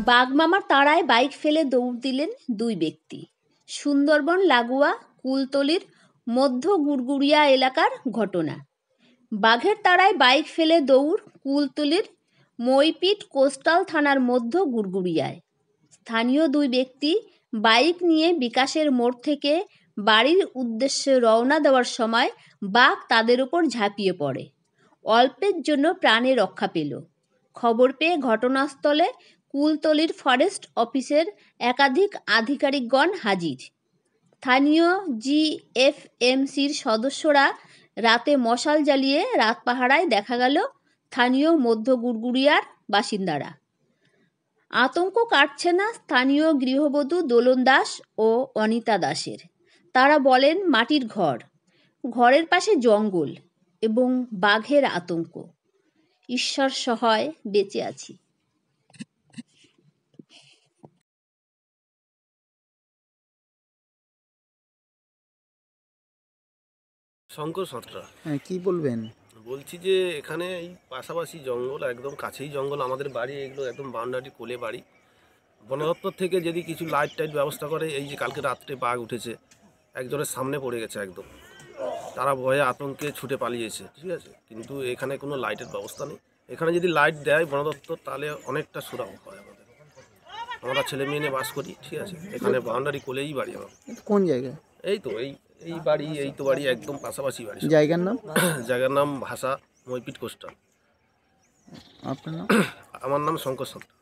বাঘমামার তাড়ায় bike ফেলে দৌড় দিলেন দুই ব্যক্তি। সুন্দরবন লাগোয়া কুলতলির মধ্য গুড়গুড়িয়া এলাকার ঘটনা। বাঘের তাড়ায় বাইক ফেলে দৌড় কুলতলির মইপিট কোস্টাল থানার মধ্য গুড়গুড়িয়ায়। স্থানীয় দুই ব্যক্তি বাইক নিয়ে বিকাশের মোড় থেকে বাড়ির উদ্দেশ্যে রওনা দেওয়ার সময় বাঘ তাদের উপর ঝাঁপিয়ে পড়ে। অল্পের জন্য প্রাণে রক্ষা পেল। খবর পেয়ে ঘটনাস্থলে কুলতলির ফরেস্ট অফিসের একাধিক আধিকারিকগণ হাজির। স্থানীয় জিএফএমসির সদস্যরা রাতে মশাল জ্বালিয়ে রাত পাহারায় দেখা গেল স্থানীয় মধ্য গুড়গুড়িয়ার বাসিন্দারা। আতঙ্ক কাটছে না স্থানীয় গৃহবধূ দোলন দাস ও অনিতা দাসের। তারা বলেন, মাটির ঘর, ঘরের পাশে জঙ্গল এবং বাঘের আতঙ্ক। ঈশ্বর সহায় বেঁচে আছি। শঙ্কর সত্রা। হ্যাঁ, কি বলবেন? বলছি যে এখানে এই পাশাপাশি জঙ্গল, একদম কাছেই জঙ্গল, আমাদের বাড়ি এগুলো একদম বাউন্ডারি কোলে বাড়ি। বন দপ্তর থেকে যদি কিছু লাইট টাইট ব্যবস্থা করে, এই যে কালকে রাত্রে বাঘ উঠেছে, একজনের সামনে পড়ে গেছে একদম, তারা ভয়ে আতঙ্কে ছুটে পালিয়েছে, ঠিক আছে, কিন্তু এখানে কোনো লাইটের ব্যবস্থা নেই। এখানে যদি লাইট দেয় বন দপ্তর তাহলে অনেকটা সুরক্ষা হয় আমাদের। আমরা ছেলে মেয়ে নিয়ে বাস করি, ঠিক আছে, এখানে বাউন্ডারি কোলেই বাড়ি আমার। কোন জায়গায়? এই তো এই বাড়ি, এই তো বাড়ি, একদম পাশাপাশি বাড়ি। জায়গার নাম? জায়গার নাম ভাষা মইপিট কোস্টাল। আপনার নাম? আমার নাম শঙ্কর সত্রা।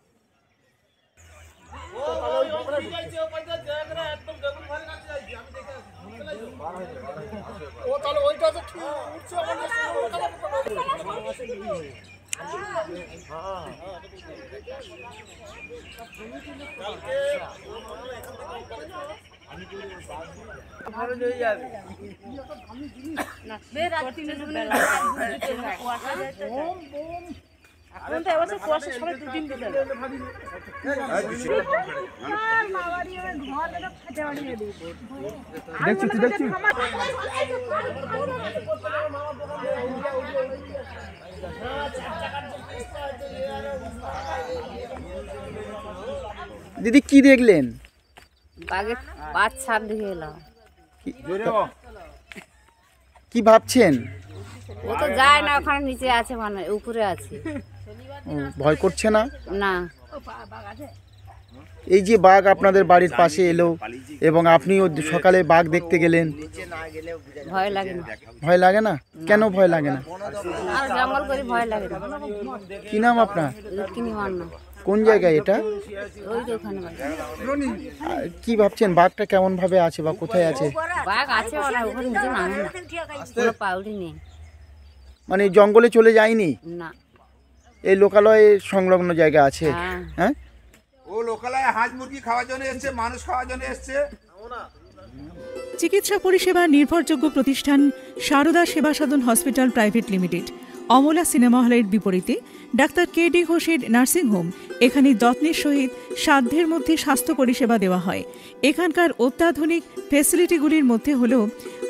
দিদি, কি দেখলেন? বাঘের বাচ্চা দেখে এলাম। কি ভাবছেন? ও তো যায় না, ওখানে নিচে আছে, মানে উপরে আছে। ভয় করছে না? না। এই যে বাঘ আপনাদের বাড়ির পাশে এলো এবং আপনিও সকালে বাঘ দেখতে গেলেন, ভয় লাগে না? ভয় লাগে না? কেন ভয় লাগে না? আর জঙ্গল করে ভয় লাগে না। কি নাম আপনার? রুক্মিণী মান্না। কোন জায়গায় এটা? ওই তো ওখানে বাড়ি। কি ভাবছেন, বাঘটা কেমন ভাবে আছে বা কোথায় আছে? বাঘ আছে, ওরা ওখানে নিচে নামে না, কোনো পাউডি নেই। মানে জঙ্গলে চলে যায়নি? না, এই লোকালয়ে সংলগ্ন জায়গা আছে। হ্যাঁ, ও লোকালয়ে হাঁস মুরগি খাওয়ার জন্য এসছে, মানুষ খাওয়ার জন্য এসছে। চিকিৎসা পরিষেবা নির্ভরযোগ্য প্রতিষ্ঠান Sarada Seva Sadhan hospital private limited, Amala cinema হলের বিপরীতে ডাক্তার কে.ডি. ঘোষের নার্সিংহোম। এখানে যত্নের সহিত সাধ্যের মধ্যে স্বাস্থ্য পরিষেবা দেওয়া হয়। এখানকার অত্যাধুনিক ফেসিলিটিগুলির মধ্যে হল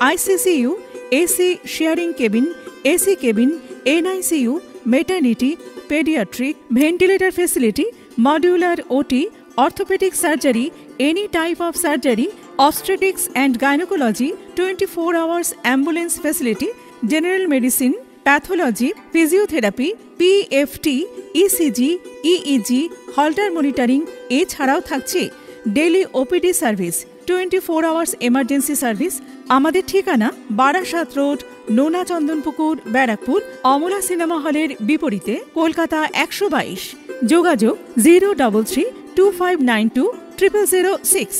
ICCU, AC sharing cabin, AC cabin, NICU, maternity, paediatric, ventilator facility, modular OT, orthopaedic surgery, any type of surgery, obstetrics and gynecology, 24 hours ambulance facility, general medicine, pathology, physiotherapy, PFT, ECG, EEG, Holter monitoring। এছাড়াও থাকছে daily OPD service, 24 hours emergency service. আমাদের ঠিকানা Barasat road, নোনা Chandanpukur, Barrackpore, Amala cinema হলের বিপরীতে, কলকাতা 122। যোগাযোগ 03325920006।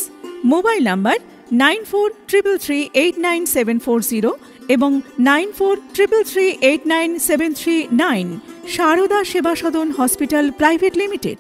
Mobile number 9433389740 এবং 9433389739। সারদা সেবা সদন হসপিটাল প্রাইভেট লিমিটেড।